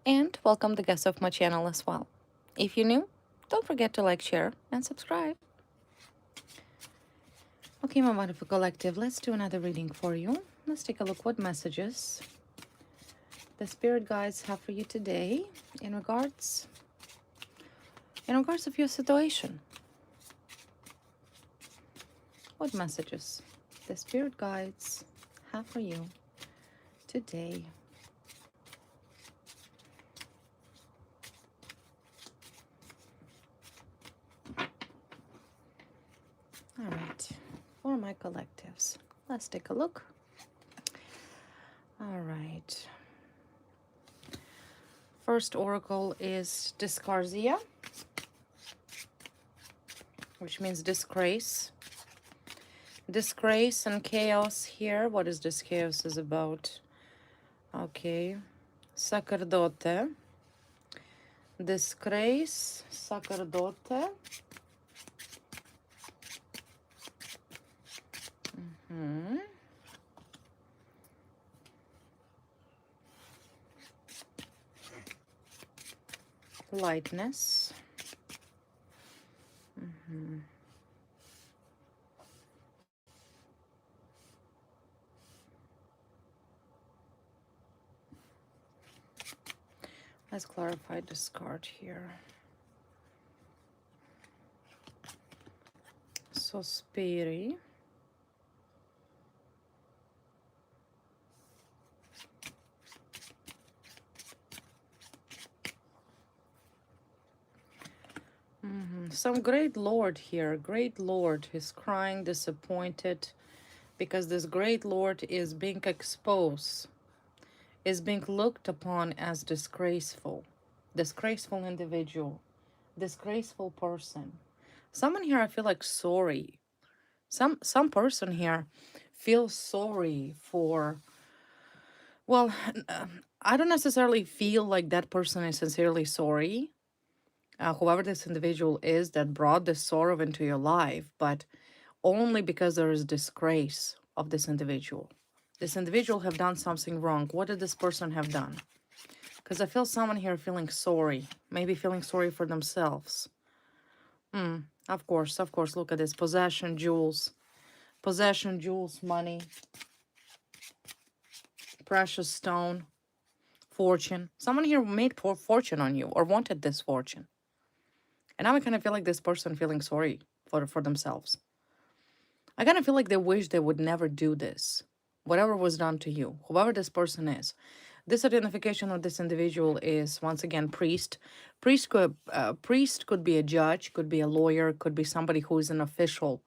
And welcome the guests of my channel as well. If you're new, don't forget to like, share, and subscribe. Okay, my wonderful collective, let's do another reading for you. Let's take a look what messages the spirit guides have for you today in regards of your situation. What messages the spirit guides have for you today. All right, for my collectives, let's take a look. All right. First oracle is Discarsia, which means disgrace. Disgrace and chaos here. What is this chaos is about? Okay. Sacerdote. Disgrace. Sacerdote. Lightness. Let's clarify this card here. Sospiri. Some great lord here. Great lord is crying, disappointed, because this great lord is being exposed, is being looked upon as disgraceful. Disgraceful individual. Disgraceful person. Someone here I feel like sorry. Some person here feels sorry for, well, I don't necessarily feel like that person is sincerely sorry, whoever this individual is that brought this sorrow into your life, but only because there is disgrace of this individual. This individual have done something wrong. What did this person have done? Because I feel someone here feeling sorry, maybe feeling sorry for themselves. Of course, look at this. Possession, jewels. Possession, jewels, money, precious stone, fortune. Someone here made fortune on you or wanted this fortune. And now I kind of feel like this person feeling sorry for themselves. I kind of feel like they wish they would never do this. Whatever was done to you, whoever this person is. This identification of this individual is, once again, priest. Priest could be a judge, could be a lawyer, could be somebody who is an official.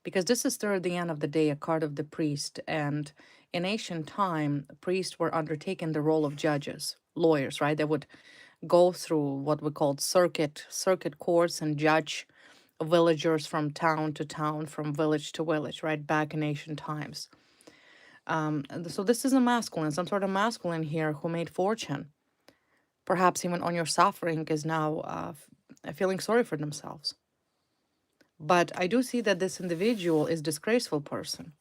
Because this is still at the end of the day a card of the priest. And in ancient time, priests were undertaking the role of judges, lawyers, right? They would go through what we called circuit courts and judge villagers from town to town, from village to village, right? Back in ancient times. So this is a masculine, some sort of masculine here who made fortune. Perhaps even on your suffering is now feeling sorry for themselves. But I do see that this individual is disgraceful person.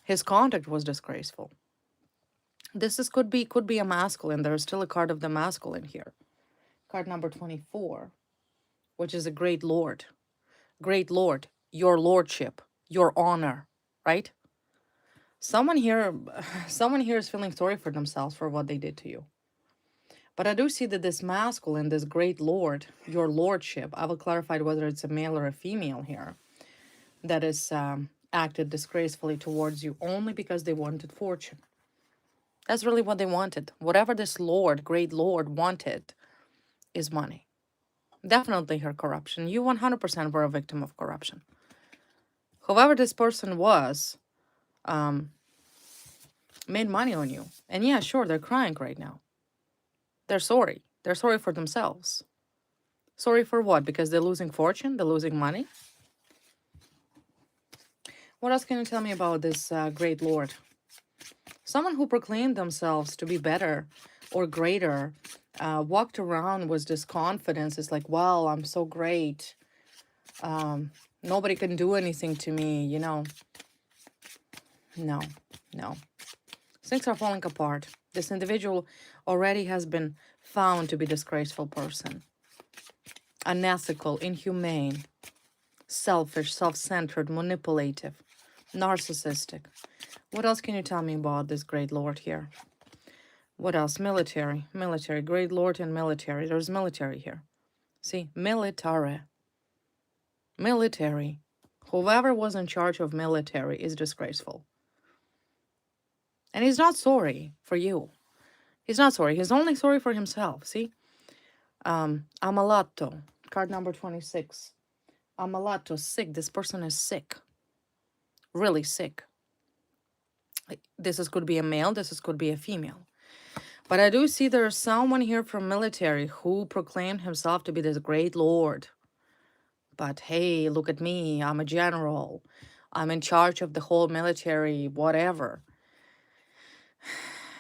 His conduct was disgraceful. This is could be a masculine. There is still a card of the masculine here. Card number 24, which is a great lord. Great lord, your lordship, your honor, right? Someone here someone here is feeling sorry for themselves for what they did to you. But I do see that this masculine, this great lord, your lordship, I will clarify whether it's a male or a female here, that is acted disgracefully towards you only because they wanted fortune. That's really what they wanted. Whatever this lord, great lord, wanted is money. Definitely her corruption. You 100% were a victim of corruption. Whoever this person was, made money on you. And yeah, sure, they're crying right now. They're sorry. They're sorry for themselves. Sorry for what? Because they're losing fortune? They're losing money? What else can you tell me about this great lord? Someone who proclaimed themselves to be better or greater, walked around with this confidence. It's like, well, I'm so great. Nobody can do anything to me, you know. No, no. Things are falling apart. This individual already has been found to be disgraceful person. Unethical, inhumane, selfish, self-centered, manipulative, narcissistic. What else can you tell me about this great lord here? What else? Military, military, great lord and military. There's military here. See, military, military. Whoever was in charge of military is disgraceful. And he's not sorry for you. He's not sorry. He's only sorry for himself. See? Ammalato, card number 26. Ammalato, sick. This person is sick. Really sick. Could be a male. Could be a female. But I do see there's someone here from military who proclaimed himself to be this great lord. But hey, look at me. I'm a general. I'm in charge of the whole military, whatever.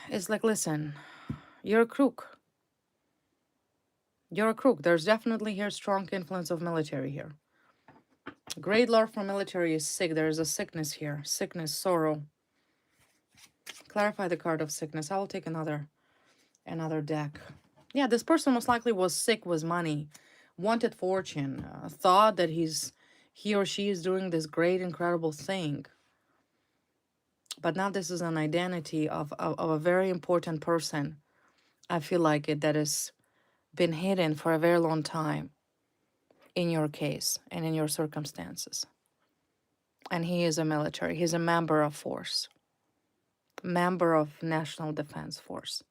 It's like, listen, you're a crook. You're a crook. There's definitely here strong influence of military here. Great lord from military is sick. There's a sickness here. Sickness, sorrow. Clarify the card of sickness. I will take another deck. Yeah, this person most likely was sick with money, wanted fortune, thought that he or she is doing this great, incredible thing. But now this is an identity of a very important person. I feel like it that has been hidden for a very long time in your case and in your circumstances. And he is a military. He's a member of force. Member of National Defense Force.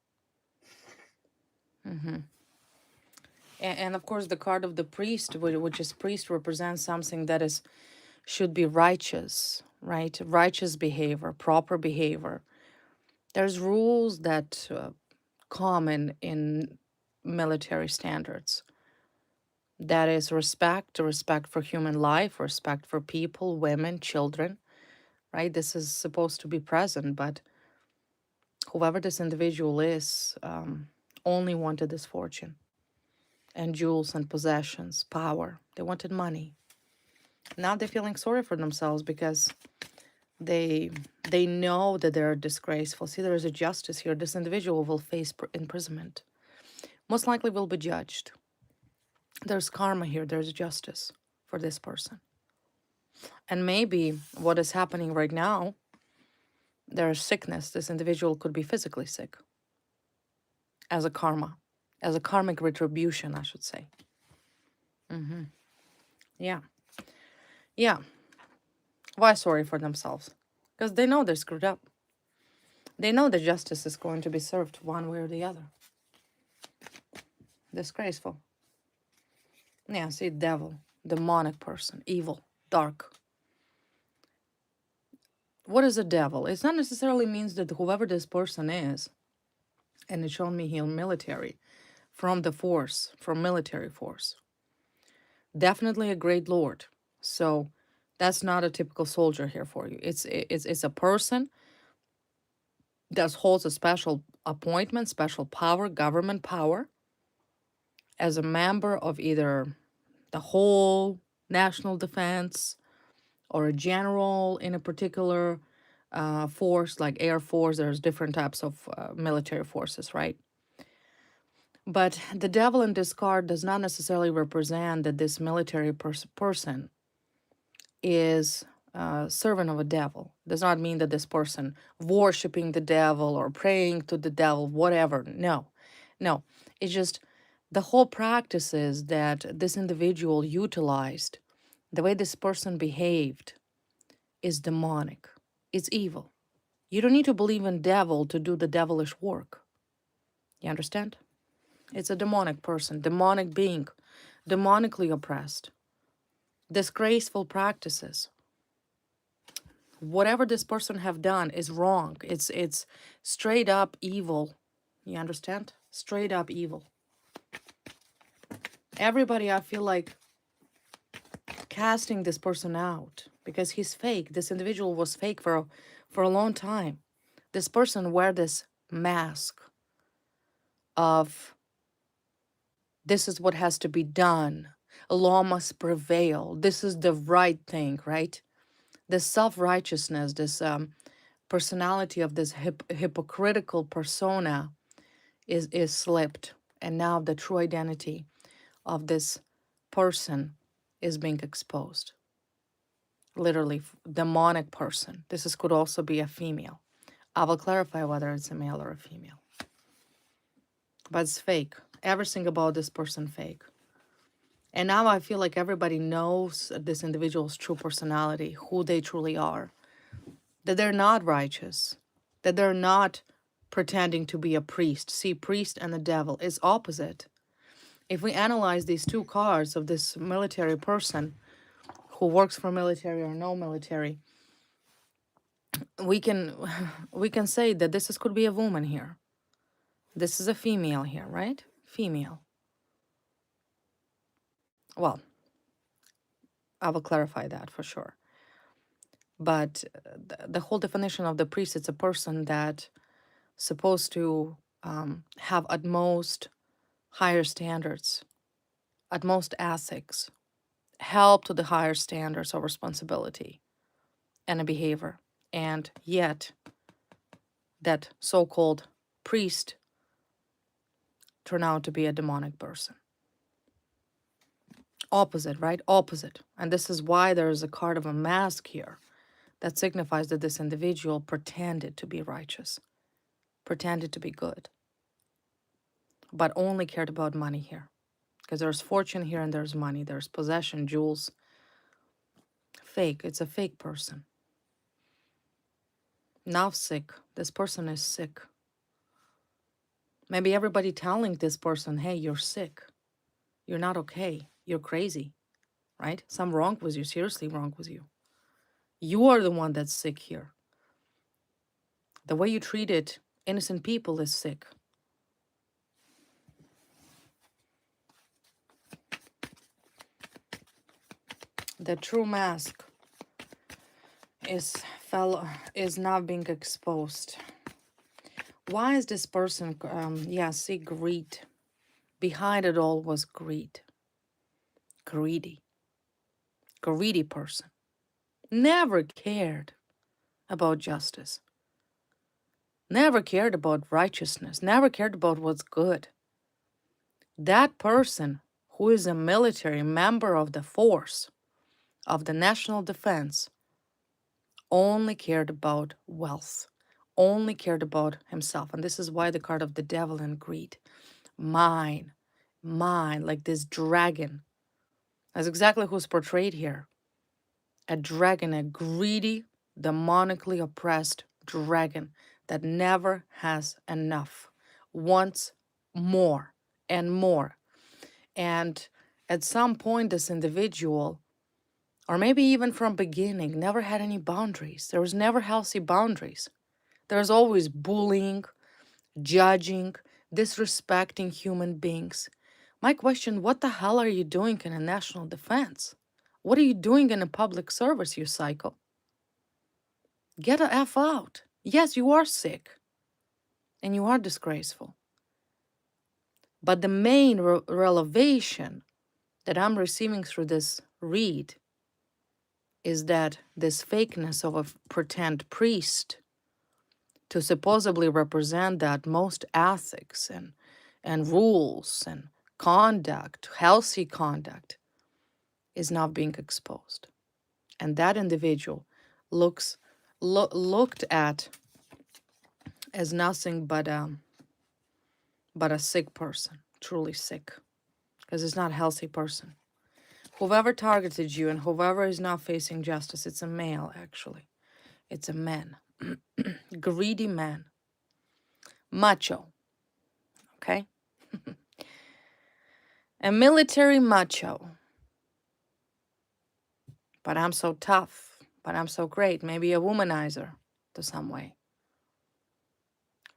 And of course, the card of the priest, which is priest, represents something that should be righteous, right? Righteous behavior, proper behavior. There's rules that common in military standards. That is respect for human life, respect for people, women, children, right? This is supposed to be present, but whoever this individual is only wanted this fortune and jewels and possessions, power. They wanted money. Now they're feeling sorry for themselves because they know that they're disgraceful. See, there is a justice here. This individual will face imprisonment. Most likely will be judged. There's karma here. There's justice for this person. And maybe what is happening right now, there's sickness. This individual could be physically sick as a karma, as a karmic retribution, I should say. Yeah. Yeah. Why sorry for themselves? Because they know they're screwed up. They know that justice is going to be served one way or the other. Disgraceful. Yeah, see, devil, demonic person, evil, dark. What is a devil? It's not necessarily means that whoever this person is, and it's shown me here military, from the force, from military force. Definitely a great lord. So that's not a typical soldier here for you. It's a person that holds a special appointment, special power, government power, as a member of either the whole national defense or a general in a particular force, like Air Force. There's different types of military forces, right? But the devil in this card does not necessarily represent that this military person is a servant of a devil. Does not mean that this person worshiping the devil or praying to the devil, whatever. No. It's just the whole practices that this individual utilized, the way this person behaved, is demonic. It's evil. You don't need to believe in devil to do the devilish work. You understand? It's a demonic person, demonic being, demonically oppressed, disgraceful practices. Whatever this person have done is wrong. It's straight up evil. You understand? Straight up evil. Everybody, I feel like, casting this person out because he's fake. This individual was fake for a long time. This person wear this mask of this is what has to be done. Law must prevail. This is the right thing, right? This self-righteousness, this personality of this hypocritical persona is slipped, and now the true identity of this person is being exposed. Literally, demonic person. Could also be a female. I will clarify whether it's a male or a female. But it's fake. Everything about this person fake. And now I feel like everybody knows this individual's true personality, who they truly are, that they're not righteous, that they're not pretending to be a priest. See, priest and the devil is opposite. If we analyze these two cards of this military person who works for military or no military, we can say that could be a woman here. This is a female here, right? Female. Well, I will clarify that for sure. But the whole definition of the priest, it's a person that supposed to have utmost higher standards, utmost ethics, help to the higher standards of responsibility and a behavior. And yet, that so-called priest turned out to be a demonic person. Opposite, right? Opposite. And this is why there is a card of a mask here that signifies that this individual pretended to be righteous, pretended to be good, but only cared about money here. Because there's fortune here and there's money, there's possession, jewels. Fake. It's a fake person. Now sick. This person is sick. Maybe everybody telling this person, hey, you're sick. You're not okay. You're crazy, right? Something wrong with you, seriously wrong with you. You are the one that's sick here. The way you treated innocent people is sick. The true mask is now being exposed. Why is this person, see, greed. Behind it all was greed. Greedy. Greedy person. Never cared about justice. Never cared about righteousness. Never cared about what's good. That person who is a military member of the force of the national defense only cared about wealth, only cared about himself. And this is why the card of the devil and greed. Mine, like this dragon. That's exactly who's portrayed here. A dragon, a greedy, demonically oppressed dragon that never has enough, wants more and more. And at some point, this individual, or maybe even from beginning, never had any boundaries. There was never healthy boundaries. There's always bullying, judging, disrespecting human beings. My question, what the hell are you doing in a national defense? What are you doing in a public service, you psycho? Get the F out. Yes, you are sick. And you are disgraceful. But the main revelation that I'm receiving through this read is that this fakeness of a pretend priest to supposedly represent that most ethics and rules and conduct, healthy conduct, is not being exposed. And that individual looked at as nothing but a sick person, truly sick, because it's not a healthy person. Whoever targeted you and whoever is not facing justice, it's a male, actually. It's a man. Greedy man. Macho. Okay? A military macho. But I'm so tough. But I'm so great. Maybe a womanizer to some way.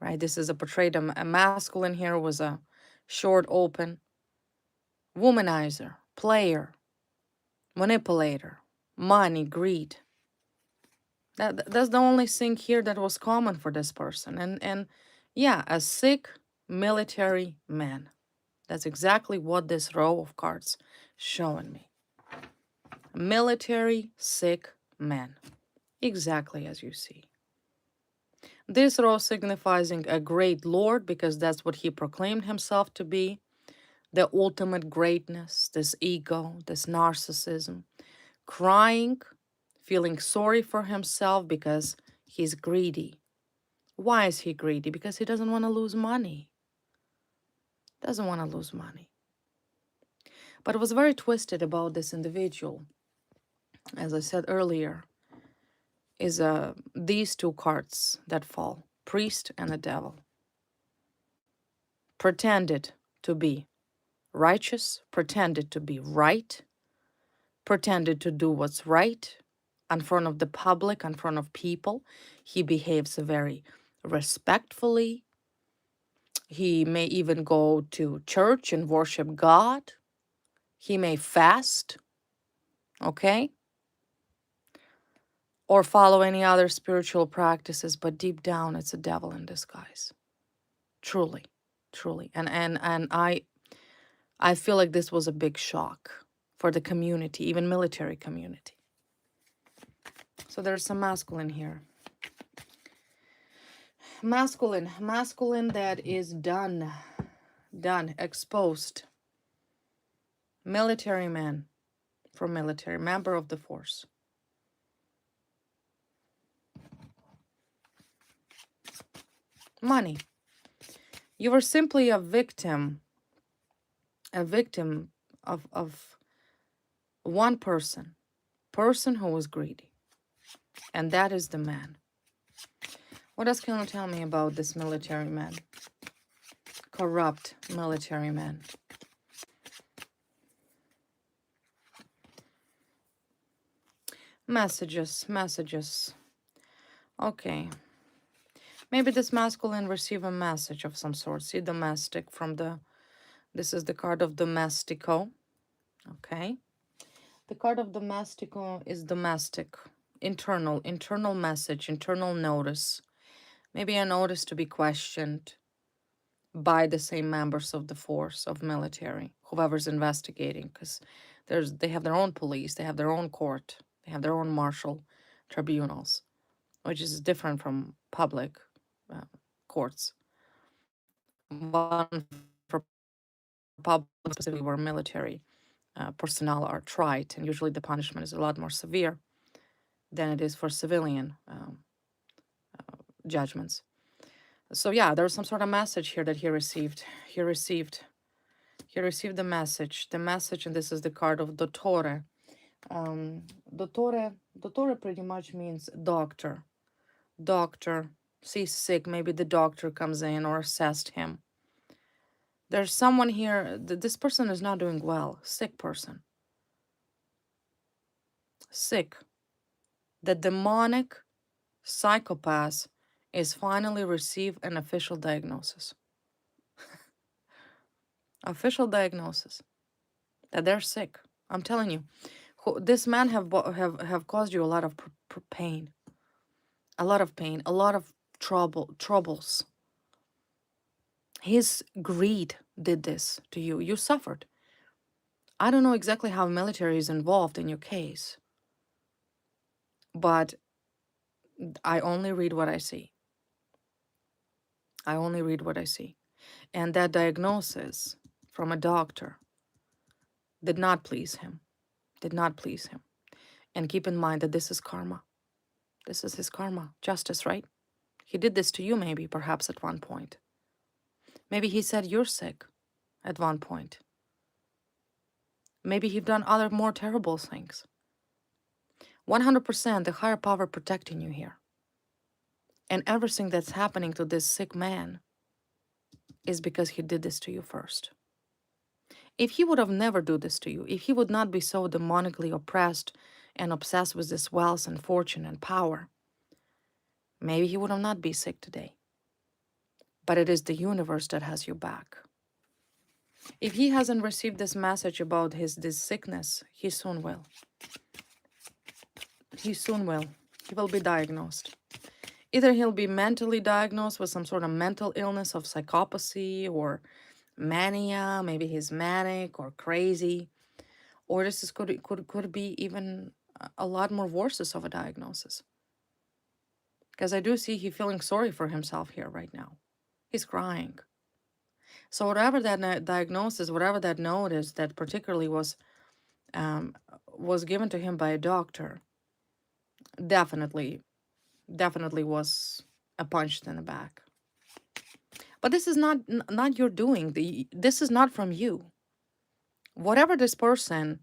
Right? This is a portrait. A masculine here was a short, open. Womanizer. Player. Manipulator. Money. Greed. That's the only thing here that was common for this person. And yeah, a sick military man. That's exactly what this row of cards showing me. Military sick man. Exactly as you see. This rose signifying a great Lord, because that's what he proclaimed himself to be, the ultimate greatness, this ego, this narcissism, crying, feeling sorry for himself because he's greedy. Why is he greedy? Because he doesn't want to lose money. Doesn't want to lose money. But it was very twisted about this individual, as I said earlier, is these two cards that fall, priest and the devil. Pretended to be righteous, pretended to be right, pretended to do what's right in front of the public, in front of people. He behaves very respectfully. He may even go to church and worship God. He may fast, okay? Or follow any other spiritual practices, but deep down it's a devil in disguise. Truly, truly. And I feel like this was a big shock for the community, even military community. So there's some masculine here. Masculine that is done, exposed. Military man from military, member of the force. Money. You were simply a victim of one person who was greedy. And that is the man. What else can you tell me about this military man? Corrupt military man. Messages. Okay. Maybe this masculine receive a message of some sort. See, domestic from the... This is the card of Domestico. Okay. The card of Domestico is domestic. Internal message, internal notice. Maybe a notice to be questioned by the same members of the force of military, whoever's investigating, because they have their own police, they have their own court, they have their own martial tribunals, which is different from public courts. One for public, specifically where military personnel are tried, and usually the punishment is a lot more severe than it is for civilian judgments. So yeah, there's some sort of message here that he received. He received the message, and this is the card of Dottore. Dottore pretty much means doctor. Sees sick, maybe the doctor comes in or assessed him. There's someone here, this person is not doing well, sick person. Sick. The demonic psychopath is finally received an official diagnosis. Official diagnosis that they're sick. I'm telling you, this man have caused you a lot of pain, a lot of troubles. His greed did this to you. You suffered. I don't know exactly how military is involved in your case, but I only read what I see. And that diagnosis from a doctor did not please him. And keep in mind that this is karma. This is his karma. Justice, right? He did this to you maybe, perhaps at one point. Maybe he said you're sick at one point. Maybe he've done other more terrible things. 100% the higher power protecting you here. And everything that's happening to this sick man is because he did this to you first. If he would have never do this to you, if he would not be so demonically oppressed and obsessed with this wealth and fortune and power, maybe he would have not be sick today. But it is the universe that has you back. If he hasn't received this message about this sickness, he soon will. He will be diagnosed. Either he'll be mentally diagnosed with some sort of mental illness of psychopathy or mania, maybe he's manic or crazy, or this is could be even a lot more worse of a diagnosis. Because I do see he feeling sorry for himself here right now. He's crying. So whatever that diagnosis, whatever that note is that particularly um, was given to him by a doctor, definitely, definitely was a punch in the back. But this is not your doing. This is not from you. Whatever this person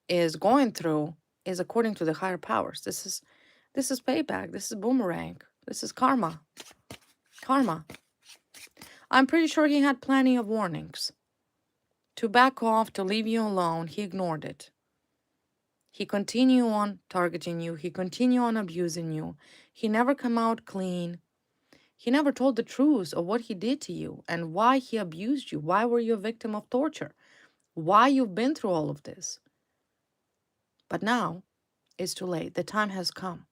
is going through is according to the higher powers. This is payback. This is boomerang. This is karma. Karma. I'm pretty sure he had plenty of warnings to back off, to leave you alone. He ignored it. He continued on targeting you. He continued on abusing you. He never come out clean. He never told the truth of what he did to you and why he abused you. Why were you a victim of torture? Why you've been through all of this. But now it's too late. The time has come.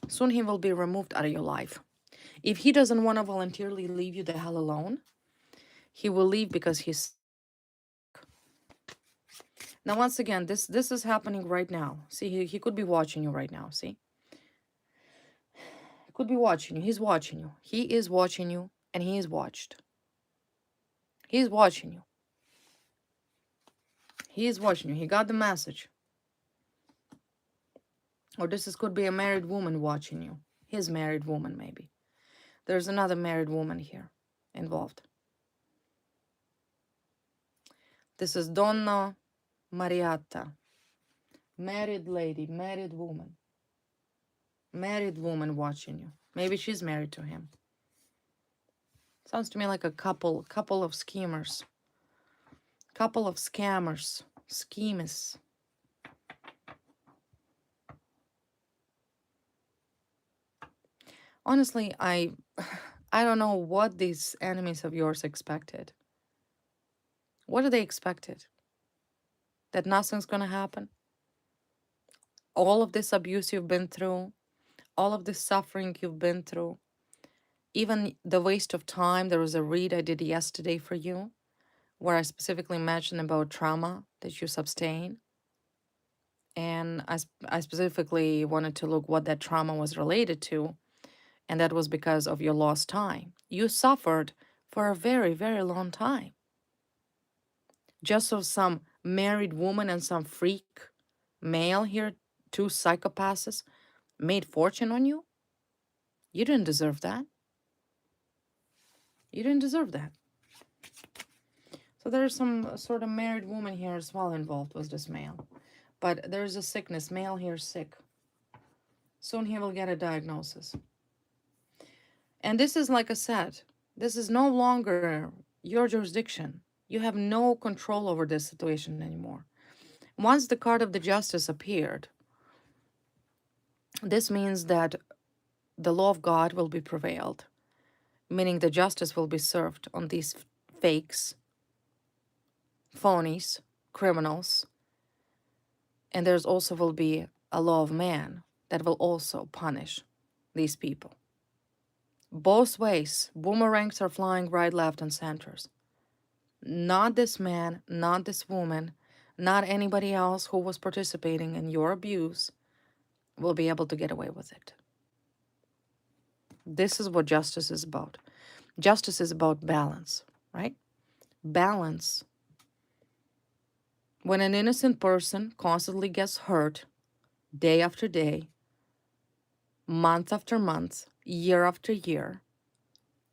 Soon he will be removed out of your life. If he doesn't want to voluntarily leave you the hell alone, he will leave because he's... Now, once again, this is happening right now. See, he could be watching you right now, see? He could be watching you. He's watching you. He is watching you, and he is watched. He's watching you. He is watching you. He got the message. Or could be a married woman watching you. His married woman, maybe. There's another married woman here involved. This is Donna Marietta. Married lady, married woman. Married woman watching you. Maybe she's married to him. Sounds to me like a couple of schemers. Couple of scammers. Schemers. Honestly, I don't know what these enemies of yours expected. What do they expected? That nothing's gonna happen? All of this abuse you've been through, all of this suffering you've been through, even the waste of time. There was a read I did yesterday for you, where I specifically mentioned about trauma that you sustain. And I specifically wanted to look what that trauma was related to. And that was because of your lost time. You suffered for a very, very long time. Just so some married woman and some freak male here, two psychopaths, made fortune on you? You didn't deserve that. You didn't deserve that. So there's some sort of married woman here as well involved with this male. But there's a sickness. Male here sick. Soon he will get a diagnosis. And this is, like I said, this is no longer your jurisdiction. You have no control over this situation anymore. Once the card of the justice appeared, this means that the law of God will be prevailed, meaning the justice will be served on these fakes, phonies, criminals. And there's also will be a law of man that will also punish these people. Both ways, boomerangs are flying right, left, and centers. Not this man, not this woman, not anybody else who was participating in your abuse will be able to get away with it. This is what justice is about. Justice is about balance, right? Balance. When an innocent person constantly gets hurt day after day, month after month, year after year,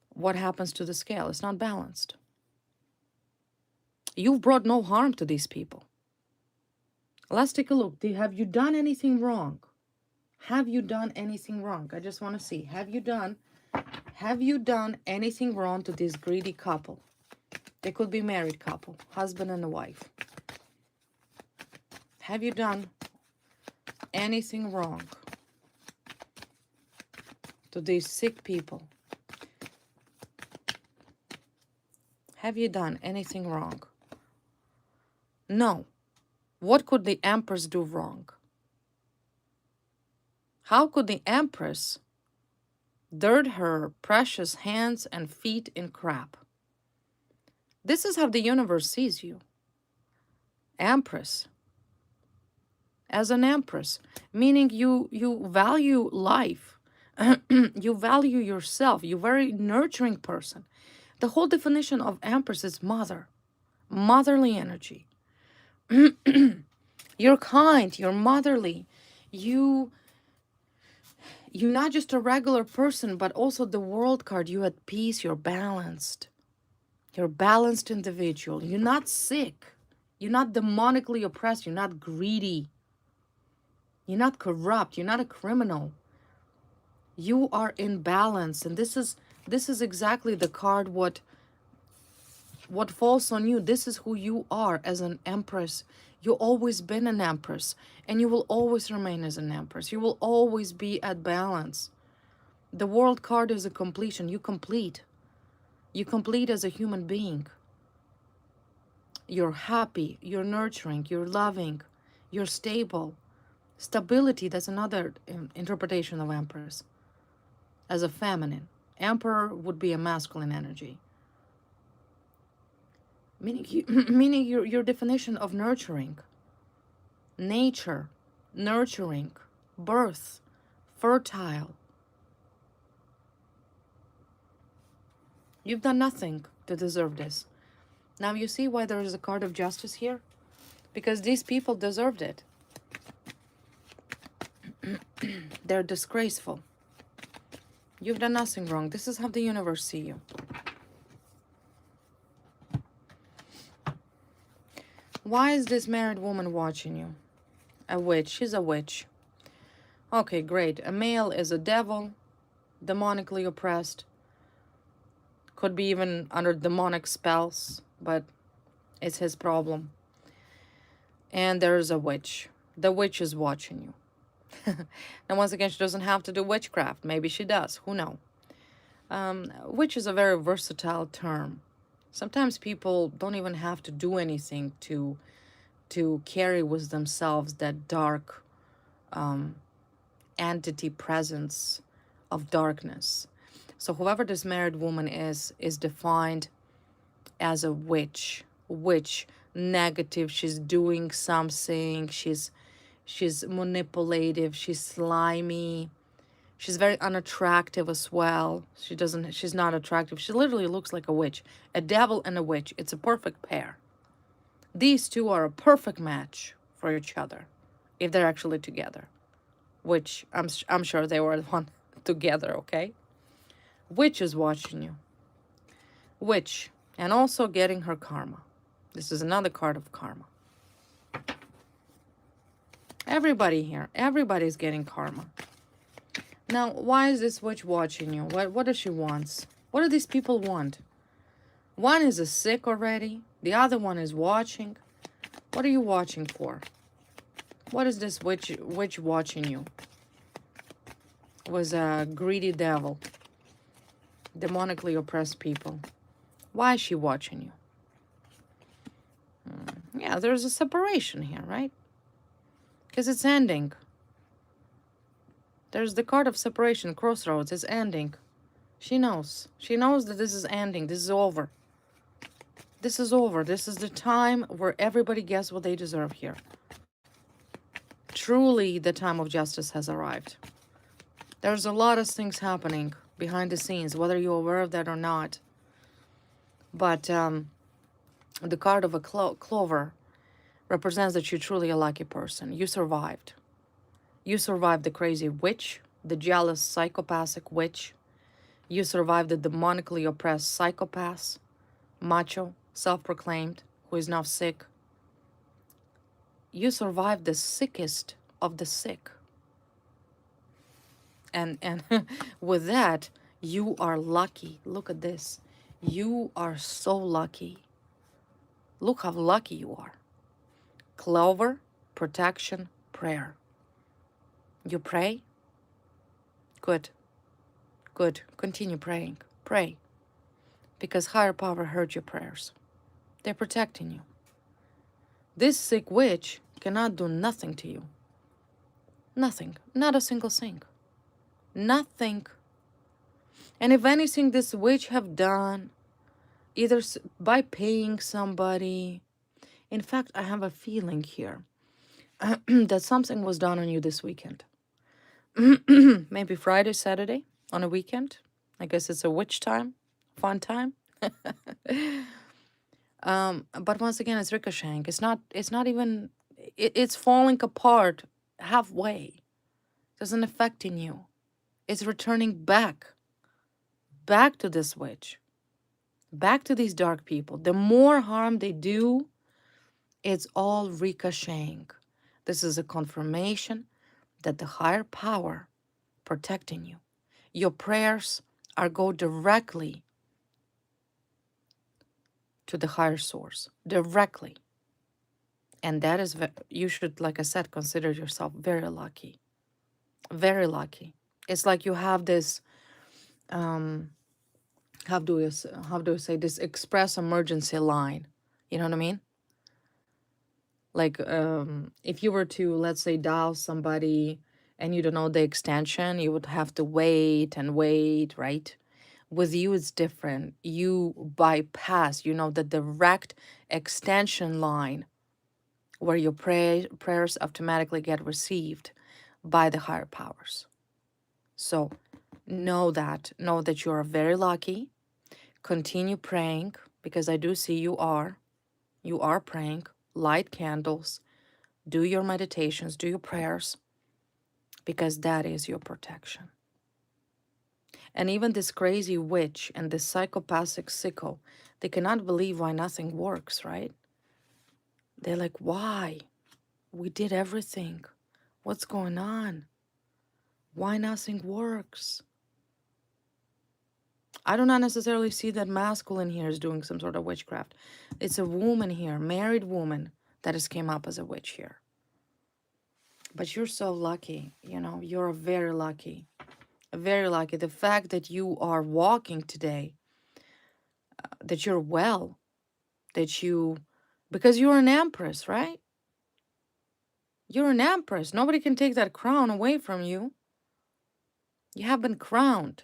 what happens to the scale? It's not balanced. You've brought no harm to these people. Let's take a look. Have you done anything wrong? Have you done anything wrong? I just want to see. Have you done anything wrong to this greedy couple? They could be married couple, husband and a wife. Have you done anything wrong to these sick people? Have you done anything wrong? No. What could the Empress do wrong? How could the Empress dirt her precious hands and feet in crap? This is how the universe sees you. Empress. As an empress, meaning you value life, You value yourself. You're a very nurturing person. The whole definition of Empress is mother, motherly energy. You're kind, you're motherly. You you're not just a regular person, but also the world card. You're at peace, you're balanced. You're a balanced individual. You're not sick. You're not demonically oppressed. You're not greedy. You're not corrupt. You're not a criminal. You are in balance. And this is exactly the card what falls on you. This is who you are as an empress. You've always been an empress, and you will always remain as an empress. You will always be at balance. The world card is a completion. You complete. You complete as a human being. You're happy, you're nurturing, you're loving, you're stable. Stability, that's another interpretation of Empress. As a feminine. Emperor would be a masculine energy. Meaning your definition of nurturing. Nature, nurturing, birth, fertile. You've done nothing to deserve this. Now you see why there is a card of justice here? Because these people deserved it. They're disgraceful. You've done nothing wrong. This is how the universe see you. Why is this married woman watching you? A witch. She's a witch. Okay, great. A male is a devil, demonically oppressed. Could be even under demonic spells, but it's his problem. And there's a witch. The witch is watching you. And once again, she doesn't have to do witchcraft. Maybe she does. Who knows? Witch is a very versatile term. Sometimes people don't even have to do anything to carry with themselves that dark entity presence of darkness. So whoever this married woman is defined as a witch. Witch, negative. She's doing something. She's manipulative. She's slimy. She's very unattractive as well. She's not attractive. She literally looks like a witch. A devil and a witch. It's a perfect pair. These two are a perfect match for each other if they're actually together. Which I'm sure they were the one together, okay? Witch is watching you. Witch. And also getting her karma. This is another card of karma. Everybody here. Everybody's getting karma. Now, why is this witch watching you? What does she want? What do these people want? One is a sick already. The other one is watching. What are you watching for? What is this witch watching you? Was a greedy devil. Demonically oppressed people. Why is she watching you? Yeah, there's a separation here, right? Because it's ending. There's the card of separation, crossroads. It's ending. She knows. She knows that this is ending. This is over. This is over. This is the time where everybody gets what they deserve here. Truly, the time of justice has arrived. There's a lot of things happening behind the scenes, whether you're aware of that or not. But the card of a clover represents that you're truly a lucky person. You survived. You survived the crazy witch, the jealous psychopathic witch. You survived the demonically oppressed psychopath, macho, self-proclaimed, who is now sick. You survived the sickest of the sick. And with that, you are lucky. Look at this. You are so lucky. Look how lucky you are. Clover, protection, prayer. You pray? Good. Good. Continue praying. Pray. Because higher power heard your prayers. They're protecting you. This sick witch cannot do nothing to you. Nothing. Not a single thing. Nothing. And if anything this witch have done, either by paying somebody. In fact, I have a feeling here that something was done on you this weekend. Maybe Friday, Saturday on a weekend. I guess it's a witch time, fun time. But once again, it's ricocheting. It's not even. It's falling apart halfway. Doesn't affecting you. It's returning back to this witch, back to these dark people. The more harm they do, it's all ricocheting. This is a confirmation that the higher power protecting you. Your prayers are go directly to the higher source, directly. And that is, you should, like I said, consider yourself very lucky. Very lucky. It's like you have this, um, how do you say, this express emergency line. You know what I mean? Like, if you were to, let's say, dial somebody and you don't know the extension, you would have to wait and wait, right? With you, it's different. You bypass, the direct extension line where your prayers automatically get received by the higher powers. So know that you are very lucky. Continue praying, because I do see you are praying. Light candles, do your meditations, do your prayers, because that is your protection. And even this crazy witch and this psychopathic sicko, they cannot believe why nothing works, right? They're like, why? We did everything. What's going on? Why nothing works? I do not necessarily see that masculine here is doing some sort of witchcraft. It's a woman here, married woman, that has came up as a witch here. But you're so lucky, you're very lucky. Very lucky. The fact that you are walking today, that you're well, because you're an empress, right? You're an empress. Nobody can take that crown away from you. You have been crowned.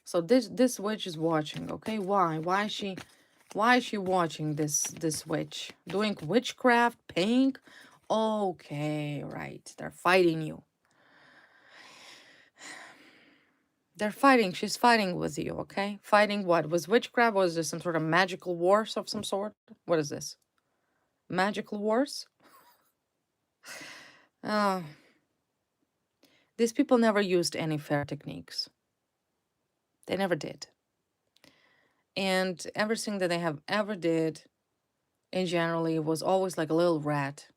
So this witch is watching, okay? Why? Why is she watching this witch? Doing witchcraft, paying? Okay, right. They're fighting you. They're fighting. She's fighting with you, okay? Fighting what? Was witchcraft? Was there some sort of magical wars of some sort? What is this? Magical wars? Uh, these people never used any fair techniques. They never did. And everything that they have ever did, in generally, was always like a little rat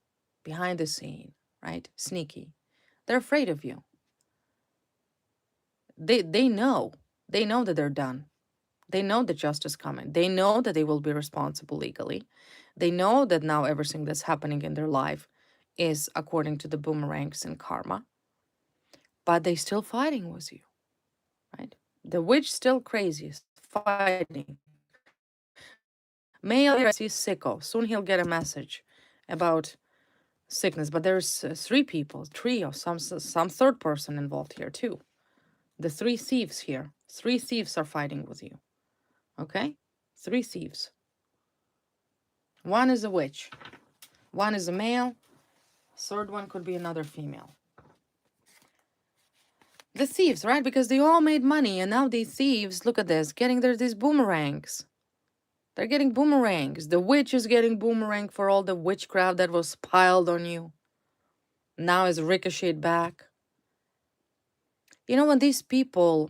behind the scene, right? Sneaky. They're afraid of you. They know. They know that they're done. They know that justice coming. They know that they will be responsible legally. They know that now everything that's happening in their life is according to the boomerangs and karma. But they still fighting with you, right? The witch still crazy, fighting. Male is sicko. Soon he'll get a message about sickness. But there's three or some third person involved here too. The three thieves here. Three thieves are fighting with you. Okay? Three thieves. One is a witch. One is a male. Third one could be another female. The thieves, right? Because they all made money, and now these thieves, look at this, getting these boomerangs. They're getting boomerangs. The witch is getting boomerang for all the witchcraft that was piled on you. Now is ricocheted back. When these people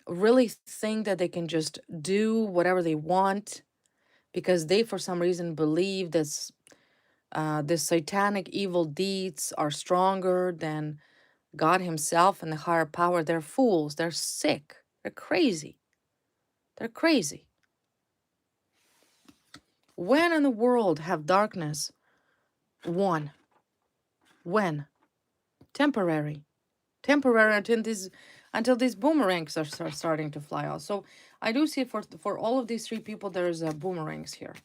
really think that they can just do whatever they want because they, for some reason, believe this the satanic evil deeds are stronger than God himself and the higher power, they're fools. They're sick. They're crazy. They're crazy. When in the world have darkness won? When? Temporary. Temporary until these boomerangs are starting to fly out. So I do see for all of these three people, there's boomerangs here.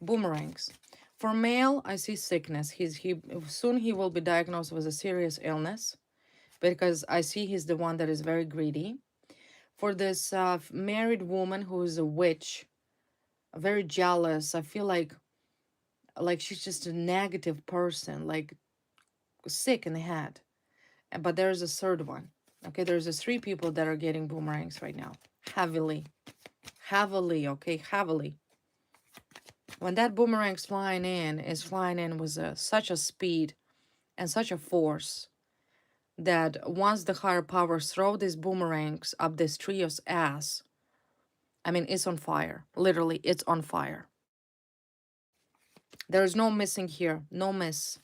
Boomerangs. For male, I see sickness. Soon he will be diagnosed with a serious illness, because I see he's the one that is very greedy. For this married woman who is a witch, very jealous, I feel like Like she's just a negative person, like sick in the head. But there's a third one. Okay, there's a 3 people that are getting boomerangs right now. Heavily. Heavily, okay, heavily. When that boomerang's flying in, is flying in with such a speed and such a force that once the higher powers throw these boomerangs up this trio's ass, I mean, it's on fire. Literally, it's on fire. There's no missing here, no miss.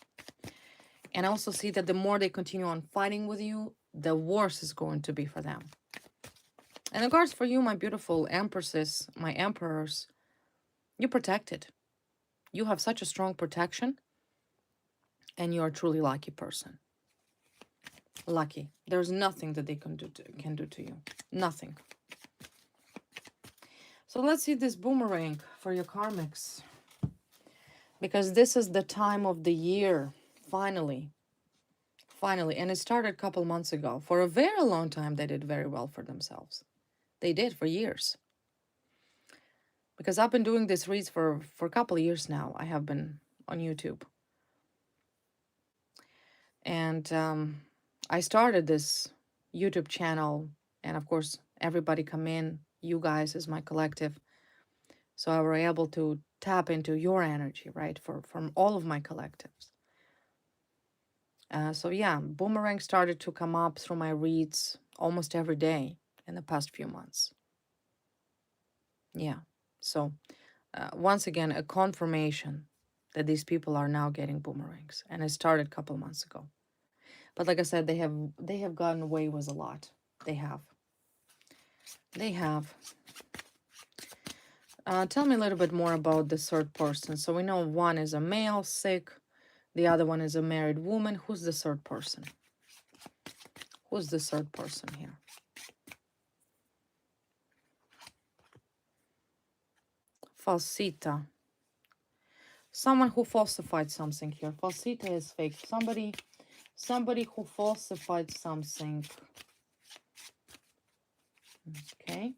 And I also see that the more they continue on fighting with you, the worse it's going to be for them. And of course, for you, my beautiful empresses, my emperors, you're protected. You have such a strong protection, and you're a truly lucky person. Lucky. There's nothing that they can do to you. Nothing. So let's see this boomerang for your karmics. Because this is the time of the year, finally. Finally. And it started a couple months ago. For a very long time, they did very well for themselves. They did for years. Because I've been doing this reads for a couple of years now. I have been on YouTube. And I started this YouTube channel. And of course, everybody come in. You guys as my collective. So I were able to tap into your energy, right? From all of my collectives. So yeah, boomerang started to come up through my reads almost every day in the past few months. Yeah. So once again, a confirmation that these people are now getting boomerangs, and it started a couple months ago. But like I said, they have gotten away with a lot. They have. They have. Tell me a little bit more about the third person. So we know one is a male, sick. The other one is a married woman. Who's the third person? Who's the third person here? Falsita. Someone who falsified something here. Falsita is fake. Somebody who falsified something. Okay.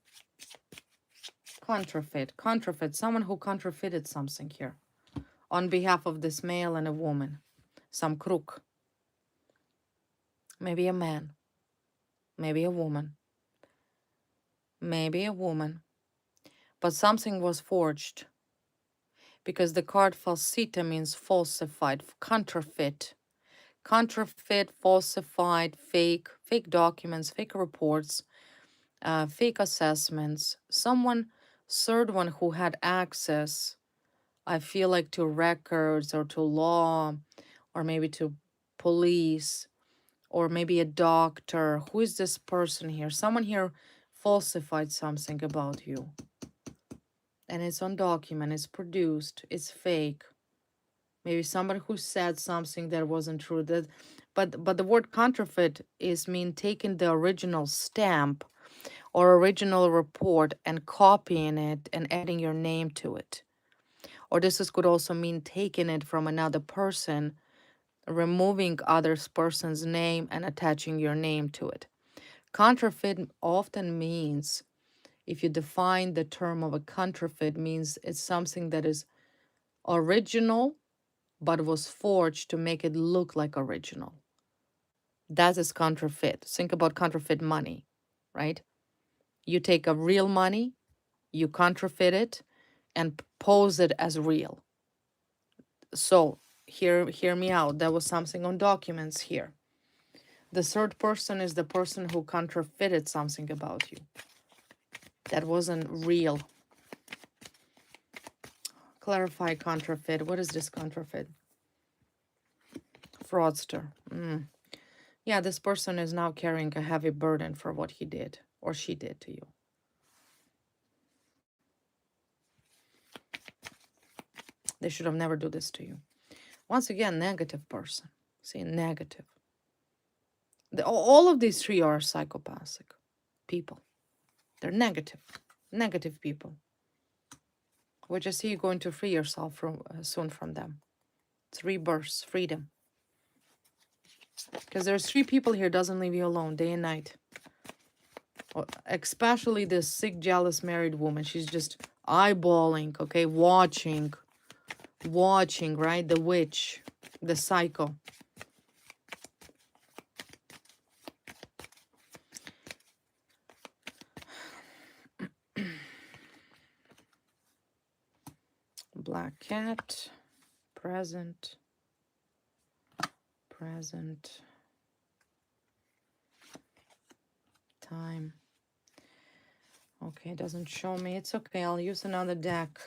Counterfeit. Someone who counterfeited something here. On behalf of this male and a woman. Some crook. Maybe a man. Maybe a woman. Maybe a woman. But something was forged. Because the card falsita means falsified, counterfeit. Counterfeit, falsified, fake documents, fake reports, fake assessments. Third one who had access, I feel like, to records or to law or maybe to police or maybe a doctor. Who is this person here? Someone here falsified something about you. And it's on document, it's produced, it's fake. Maybe somebody who said something that wasn't true. But the word counterfeit mean taking the original stamp or original report and copying it and adding your name to it. Or could also mean taking it from another person, removing other person's name and attaching your name to it. Counterfeit often means, if you define the term of a counterfeit, means it's something that is original but was forged to make it look like original. That is counterfeit. Think about counterfeit money, right? You take a real money, you counterfeit it, and pose it as real. So hear me out. There was something on documents here. The third person is the person who counterfeited something about you. That wasn't real. Clarify counterfeit. What is this counterfeit? Fraudster. Yeah, this person is now carrying a heavy burden for what he did or she did to you. They should have never do this to you. Once again, negative person. See, negative. All of these 3 are psychopathic people. They're negative. Negative people. Which I see you're going to free yourself soon from them. It's rebirth, freedom. Because there's 3 people here doesn't leave you alone day and night. Especially this sick, jealous married woman. She's just eyeballing, okay, watching watching, right? The witch, the psycho. Black cat, present, present, time. Okay, it doesn't show me. It's okay, I'll use another deck.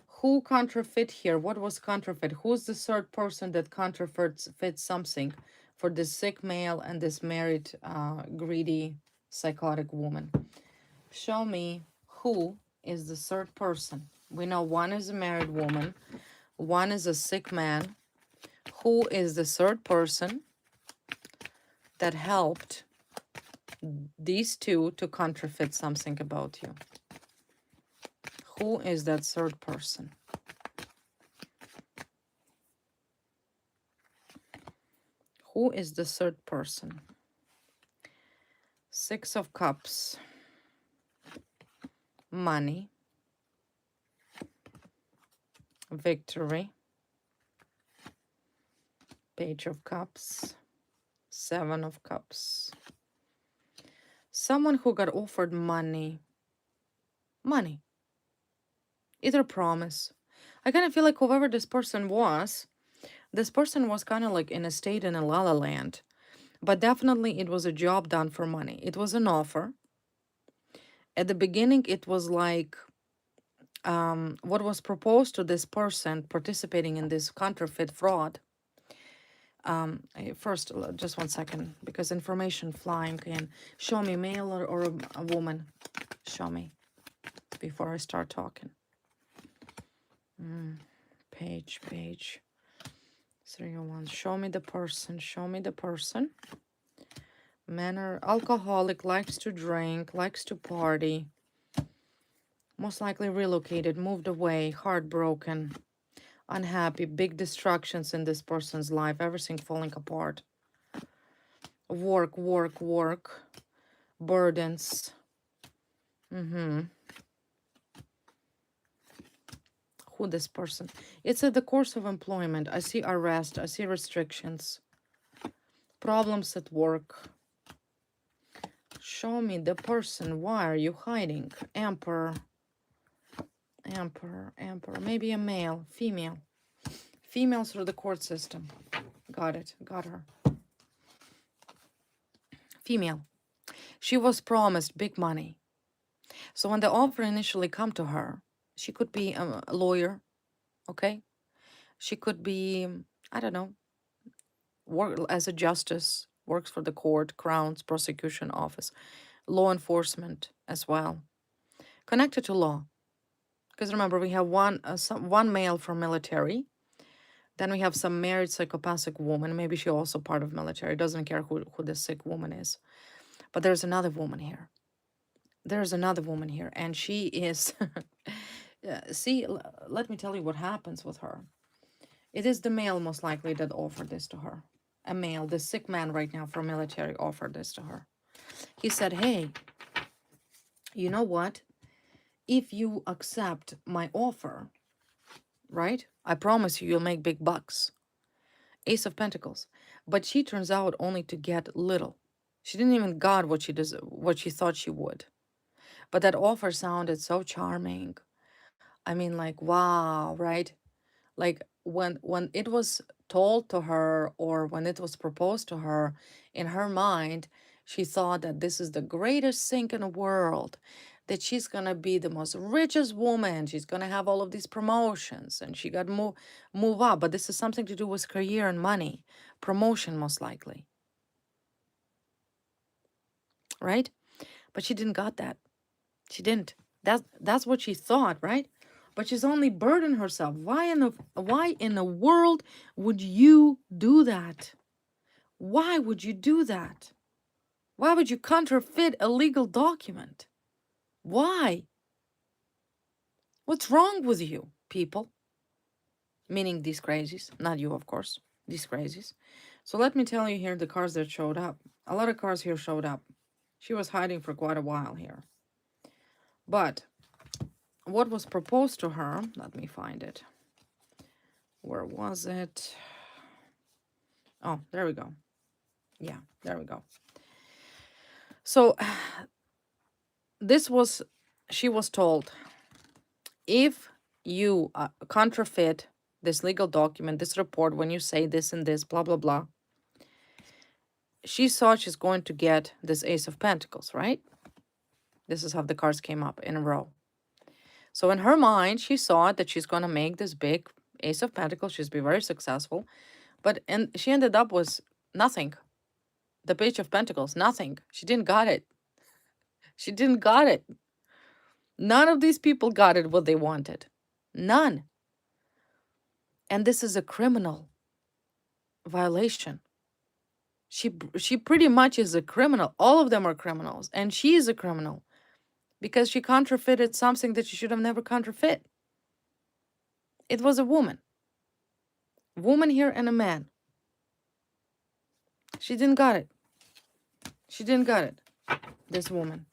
Who counterfeit here? What was counterfeit? Who's the third person that counterfeits something for this sick male and this married, greedy, psychotic woman? Show me who is the third person. We know one is a married woman, one is a sick man. Who is the third person that helped these two to counterfeit something about you? Who is that third person? Who is the third person? Six of Cups. Money. Victory. Page of Cups. Seven of Cups. Someone who got offered money. Money. Either promise. I kind of feel like whoever this person was kind of like in a state in a la la land. But definitely it was a job done for money. It was an offer. At the beginning, it was like what was proposed to this person participating in this counterfeit fraud. First, just 1 second, because information flying in. Show me male or a woman. Show me before I start talking. Page. 301. Show me the person. Show me the person. Manner, alcoholic, likes to drink, likes to party. Most likely relocated, moved away, heartbroken, unhappy, big distractions in this person's life, everything falling apart. Work, burdens. Who this person? It's at the course of employment. I see arrest, I see restrictions, problems at work. Show me the person. Why are you hiding? Emperor. Maybe a male, female. Female through the court system. Got it. Got her. Female. She was promised big money. So when the offer initially come to her, she could be a lawyer, okay? She could be, I don't know, work as a justice, works for the court, Crown's prosecution office, law enforcement as well, connected to law. Because remember, we have one male from military. Then we have some married psychopathic woman. Maybe she also part of military. Doesn't care who the sick woman is. But there's another woman here. There's another woman here. And she is... see, let me tell you what happens with her. It is the male most likely that offered this to her. A male, the sick man right now from military offered this to her. He said, hey, you know what? If you accept my offer, right? I promise you, you'll make big bucks. Ace of Pentacles. But she turns out only to get little. She didn't even got what she thought she would. But that offer sounded so charming. I mean, like, wow, right? Like when it was told to her or when it was proposed to her, in her mind, she thought that this is the greatest thing in the world, that she's gonna be the most richest woman, she's gonna have all of these promotions, and she got move up. But this is something to do with career and money, promotion most likely, right? But she didn't got that. She didn't. That's what she thought, right? But she's only burdened herself. Why in the world would you do that? Why would you do that? Why would you counterfeit a legal document? Why? What's wrong with you, people? Meaning these crazies. Not you, of course. These crazies. So let me tell you here the cards that showed up. A lot of cards here showed up. She was hiding for quite a while here. But what was proposed to her, let me find it. Where was it? Oh, there we go. Yeah, there we go. So she was told, if you counterfeit this legal document, this report, when you say this and this, blah, blah, blah, she thought she's going to get this Ace of Pentacles, right? This is how the cards came up in a row. So in her mind, she thought that she's going to make this big Ace of Pentacles. She's be very successful. And she ended up with nothing. The Page of Pentacles, nothing. She didn't got it. She didn't got it. None of these people got it what they wanted. None. And this is a criminal violation. She pretty much is a criminal. All of them are criminals. And she is a criminal because she counterfeited something that she should have never counterfeit. It was a woman. Woman here and a man. She didn't got it. She didn't got it. This woman.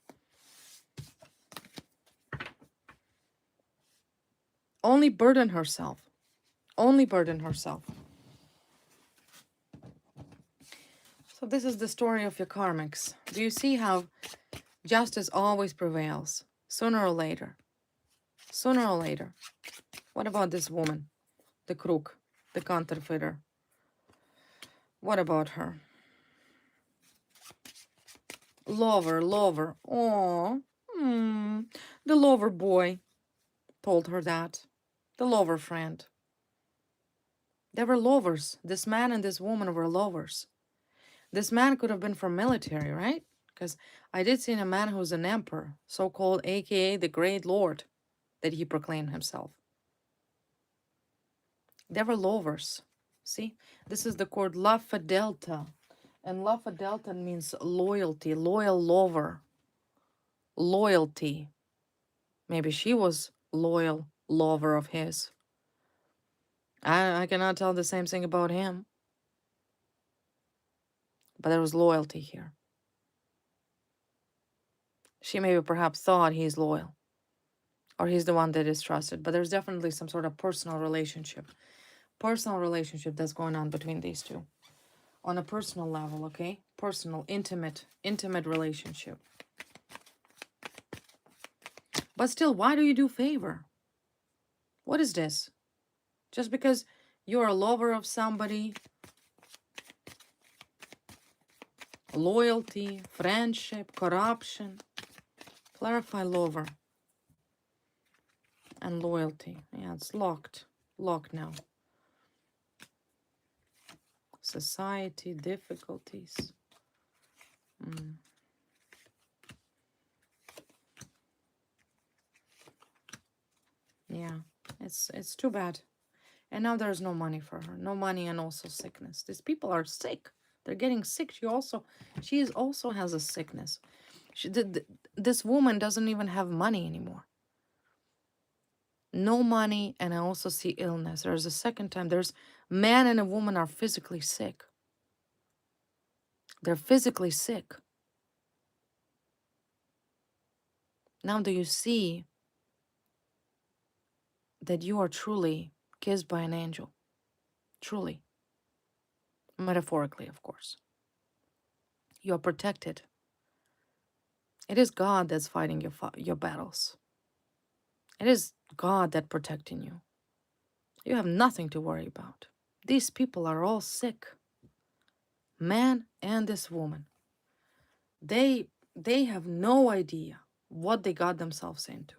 Only burden herself. Only burden herself. So this is the story of your karmics. Do you see how justice always prevails? Sooner or later. Sooner or later. What about this woman? The crook. The counterfeiter. What about her? Lover. Oh, the lover boy told her that. The lover friend. They were lovers. This man and this woman were lovers. This man could have been from military, right? Because I did see a man who's an emperor, so-called, aka the Great Lord, that he proclaimed himself. They were lovers. See, this is the chord La Fidelta. And La Fidelta means loyalty, loyal lover. Loyalty. Maybe she was loyal lover of his. I cannot tell the same thing about him. But there was loyalty here. She maybe perhaps thought he's loyal. Or he's the one that is trusted. But there's definitely some sort of personal relationship. Personal relationship that's going on between these two. On a personal level, okay? Personal, intimate relationship. But still, why do you do favor? What is this? Just because you're a lover of somebody, loyalty, friendship, corruption. Clarify lover and loyalty. Yeah, it's locked. Locked now. Society, difficulties. Yeah, it's too bad. And now there's no money for her. No money and also sickness. These people are sick. They're getting sick. She also has a sickness. This woman doesn't even have money anymore. No money, and I also see illness. There's a second time. There's man and a woman are physically sick. They're physically sick. Now do you see that you are truly kissed by an angel? Truly. Metaphorically, of course. You are protected. It is God that's fighting your battles. It is God that's protecting you. You have nothing to worry about. These people are all sick. Man and this woman. They have no idea what they got themselves into.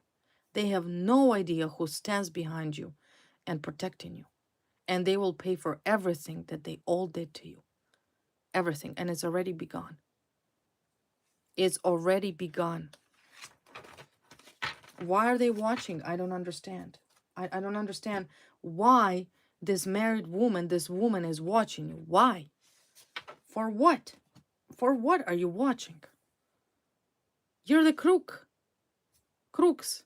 They have no idea who stands behind you and protecting you. And they will pay for everything that they all did to you. Everything. And it's already begun. It's already begun. Why are they watching? I don't understand. I don't understand why this married woman, this woman is watching you. Why? For what? For what are you watching? You're the crook. Crooks.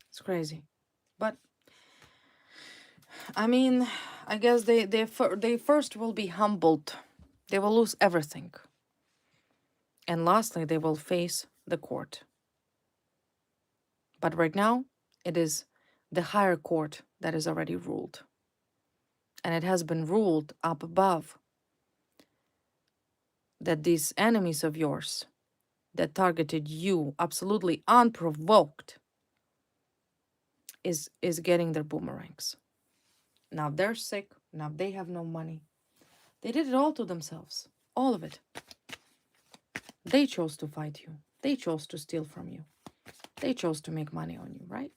It's crazy. But, I mean, I guess they first will be humbled. They will lose everything. And lastly, they will face the court. But right now, it is the higher court that is already ruled. And it has been ruled up above that these enemies of yours that targeted you absolutely unprovoked is getting their boomerangs. Now they're sick. Now they have no money. They did it all to themselves. All of it. They chose to fight you. They chose to steal from you. They chose to make money on you, right?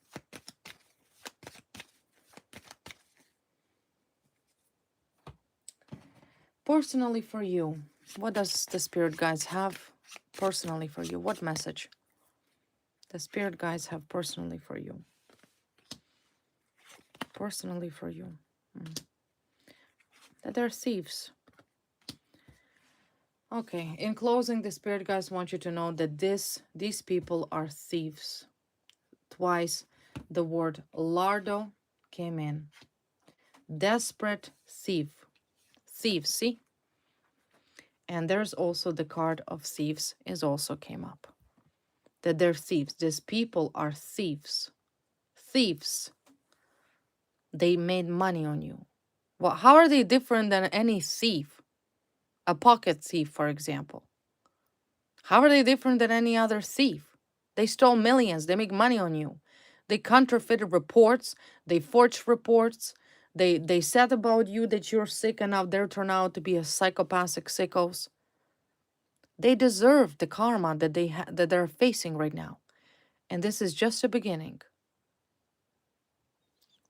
Personally for you, what does the spirit guides have personally for you? What message the spirit guides have personally for you? Personally for you. That they're thieves. Okay, in closing, the spirit guides want you to know that these people are thieves. Twice the word lardo came in. Desperate thief. Thieves, see? And there's also the card of thieves is also came up. That they're thieves. These people are thieves. Thieves. They made money on you. Well, how are they different than any thief? A pocket thief, for example. How are they different than any other thief? They stole millions. They make money on you. They counterfeited reports. They forged reports. They said about you that you're sick and now they turn out to be a psychopathic sickos. They deserve the karma that that they're facing right now. And this is just a beginning.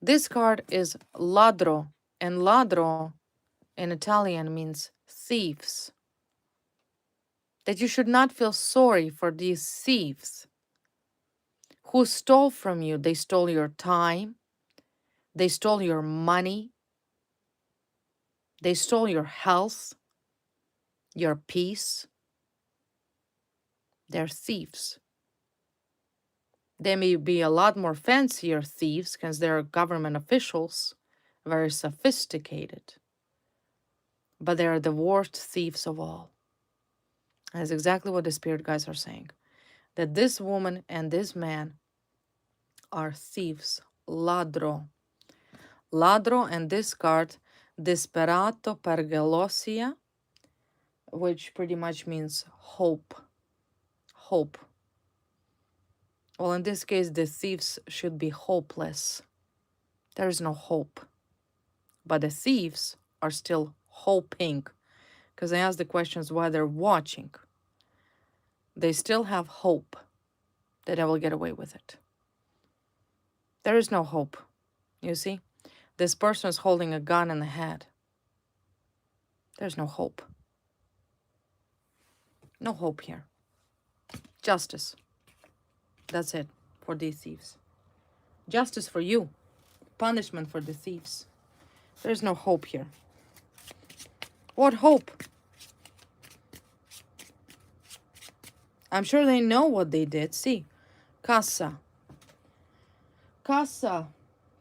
This card is ladro, and ladro in Italian means thieves. That you should not feel sorry for these thieves who stole from you. They stole your time. They stole your money. They stole your health, your peace. They're thieves. They may be a lot more fancier thieves because they're government officials, very sophisticated. But they're the worst thieves of all. That's exactly what the spirit guides are saying. That this woman and this man are thieves. Ladro. Ladro, and this card, Disperato per gelosia, which pretty much means hope. Hope. Well, in this case, the thieves should be hopeless. There is no hope. But the thieves are still hoping. Because I asked the questions why they're watching. They still have hope that I will get away with it. There is no hope. You see? This person is holding a gun in the head. There's no hope. No hope here. Justice. That's it for these thieves. Justice for you. Punishment for the thieves. There's no hope here. What hope? I'm sure they know what they did. See, casa. Casa.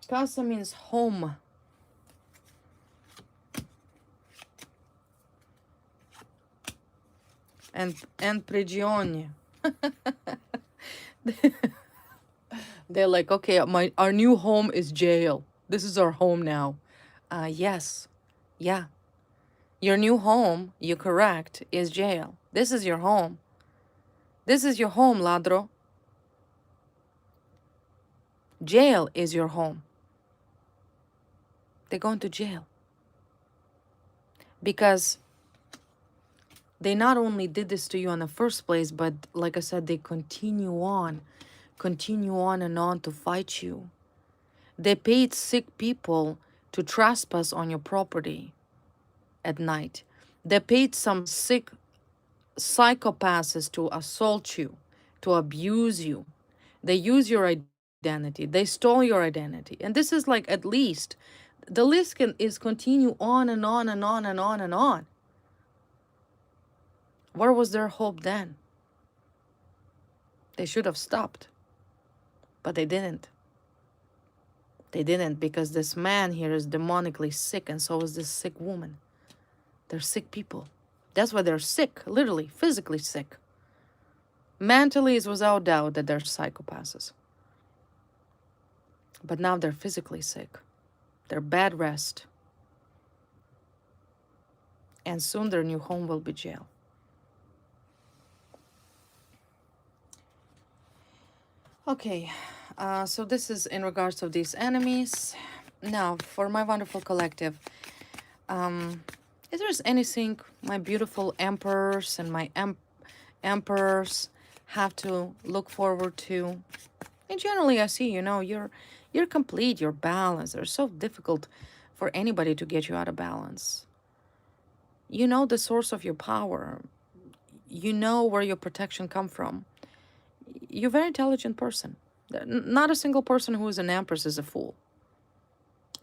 Casa means home. And prigione. They're like, okay, our new home is jail. This is our home now. Yes. Yeah. Your new home, you're correct, is jail. This is your home. This is your home, ladro. Jail is your home. They're going to jail. Because they not only did this to you in the first place, but like I said, they continue on and on to fight you. They paid sick people to trespass on your property at night. They paid some sick psychopaths to assault you, to abuse you. They use your identity. They stole your identity. And this is like, at least, the list is continue on and on and on and on and on. Where was their hope then? They should have stopped. But they didn't. They didn't, because this man here is demonically sick, and so is this sick woman. They're sick people. That's why they're sick, literally, physically sick. Mentally, it's without doubt that they're psychopaths. But now they're physically sick. They're bed rest. And soon their new home will be jail. Okay, so this is in regards of these enemies. Now, for my wonderful collective, if there's anything my beautiful emperors and my emperors have to look forward to, and generally I see, you're complete, you're balanced. It's so difficult for anybody to get you out of balance. You know the source of your power. You know where your protection come from. You're a very intelligent person. Not a single person who is an empress is a fool.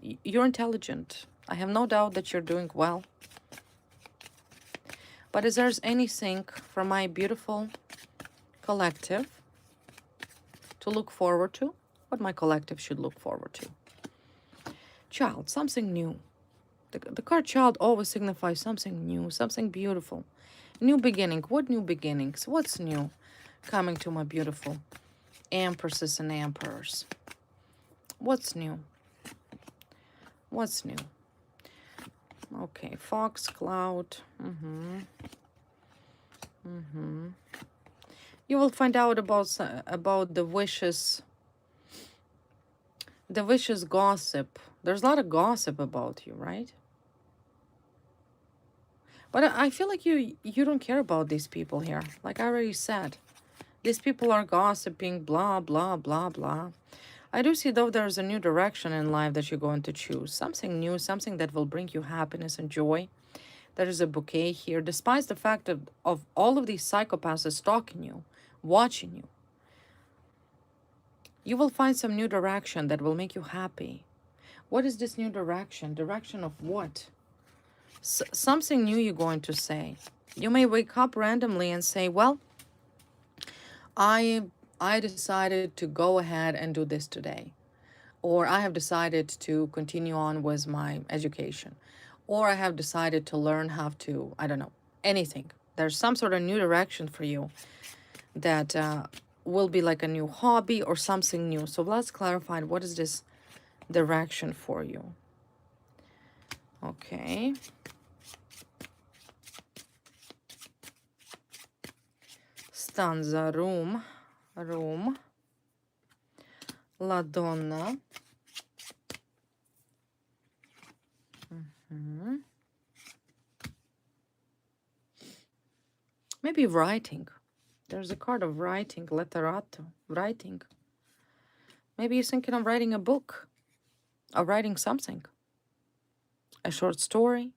You're intelligent. I have no doubt that you're doing well. But if there's anything for my beautiful collective to look forward to, what my collective should look forward to. Child, something new. The card child always signifies something new, something beautiful. New beginning. What new beginnings? What's new coming to my beautiful empresses and emperors? What's new? What's new? Okay, fox, cloud. You will find out about the vicious gossip. There's a lot of gossip about you, right? But I feel like you don't care about these people here. Like I already said, these people are gossiping, blah, blah, blah, blah. I do see, though, there's a new direction in life that you're going to choose. Something new, something that will bring you happiness and joy. There is a bouquet here, despite the fact of all of these psychopaths stalking you, watching you. You will find some new direction that will make you happy. What is this new direction? Direction of what? Something new you're going to say. You may wake up randomly and say, well, I decided to go ahead and do this today. Or I have decided to continue on with my education. Or I have decided to learn how to, I don't know, anything. There's some sort of new direction for you that will be like a new hobby or something new. So let's clarify, what is this direction for you? Okay. Stanza, room, La Donna. Maybe writing. There's a card of writing, letterato, writing. Maybe you're thinking of writing a book, or writing something. A short story,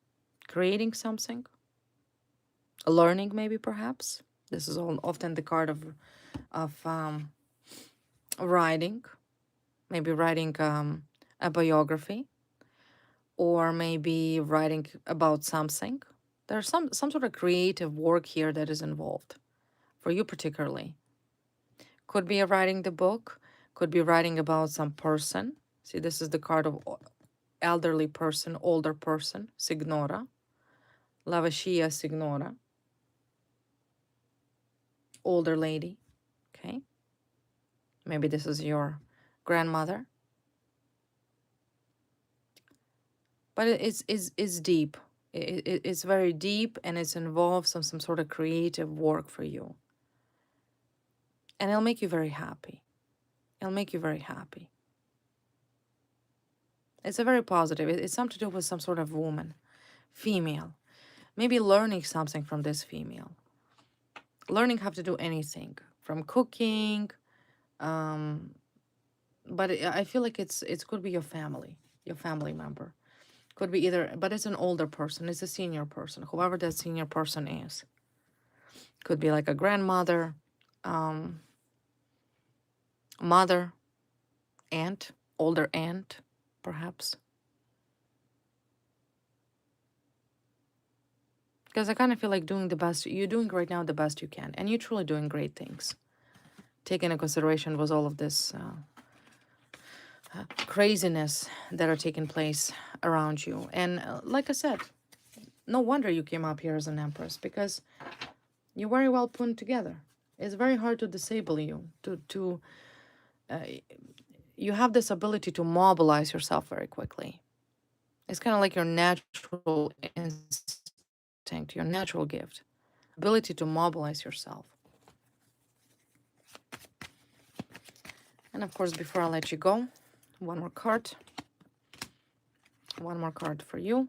creating something. Learning, maybe, perhaps. This is often the card of writing. Maybe writing a biography. Or maybe writing about something. There's some sort of creative work here that is involved. For you particularly. Could be writing the book. Could be writing about some person. See, this is the card of elderly person, older person, signora. La vecchia signora. Older lady. Okay. Maybe this is your grandmother. But it's deep. It's very deep, and it's involved some sort of creative work for you. And it'll make you very happy. It'll make you very happy. It's a very positive. It's something to do with some sort of woman, female. Maybe learning something from this female. Learning how to do anything, from cooking, but I feel like it could be your family member. Could be either, but it's an older person, it's a senior person, whoever that senior person is. Could be like a grandmother, mother, aunt, older aunt, perhaps. Because I kind of feel like doing the best, you're doing right now the best you can, and you're truly doing great things. Taking into consideration with all of this craziness that are taking place around you. And like I said, no wonder you came up here as an empress, because you're very well put together. It's very hard to disable you, you have this ability to mobilize yourself very quickly. It's kind of like your natural instinct, your natural gift, ability to mobilize yourself. And of course, before I let you go, one more card. One more card for you.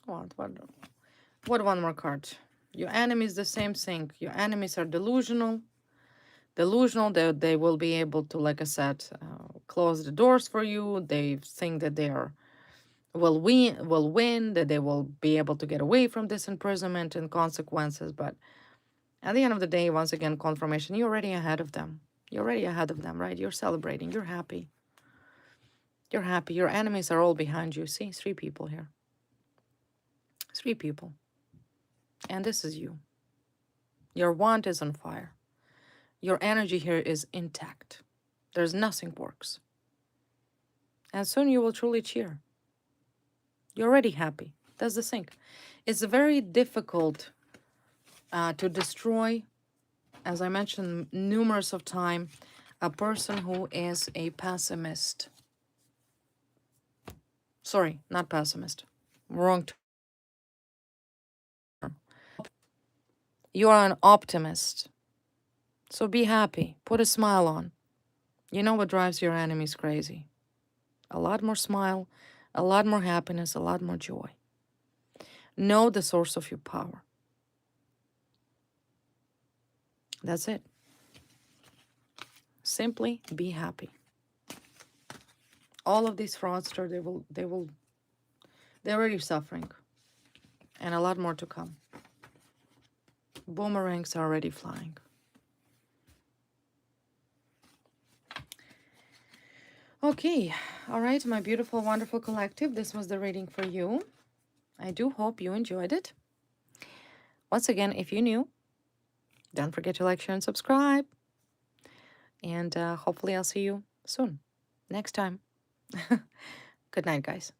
What one more card? Your enemies, the same thing. Your enemies are delusional. That they will be able to, like I said, close the doors for you. They think that they will win, that they will be able to get away from this imprisonment and consequences. But at the end of the day, once again, confirmation, you're already ahead of them. You're already ahead of them, right? You're celebrating. You're happy. You're happy. Your enemies are all behind you. See, 3 people here. 3 people. And this is you. Your wand is on fire. Your energy here is intact. There's nothing works. And soon you will truly cheer. You're already happy. That's the thing. It's very difficult to destroy, as I mentioned numerous of times, a person who is a pessimist. Sorry, not pessimist. Wrong term. You are an optimist. So be happy. Put a smile on. You know what drives your enemies crazy? A lot more smile, a lot more happiness, a lot more joy. Know the source of your power. That's it. Simply be happy. All of these fraudsters, they're already suffering. And a lot more to come. Boomerangs are already flying. Okay, all right, my beautiful, wonderful collective. This was the reading for you. I do hope you enjoyed it. Once again, if you're new, don't forget to like, share, and subscribe. And hopefully I'll see you soon. Next time. Good night, guys.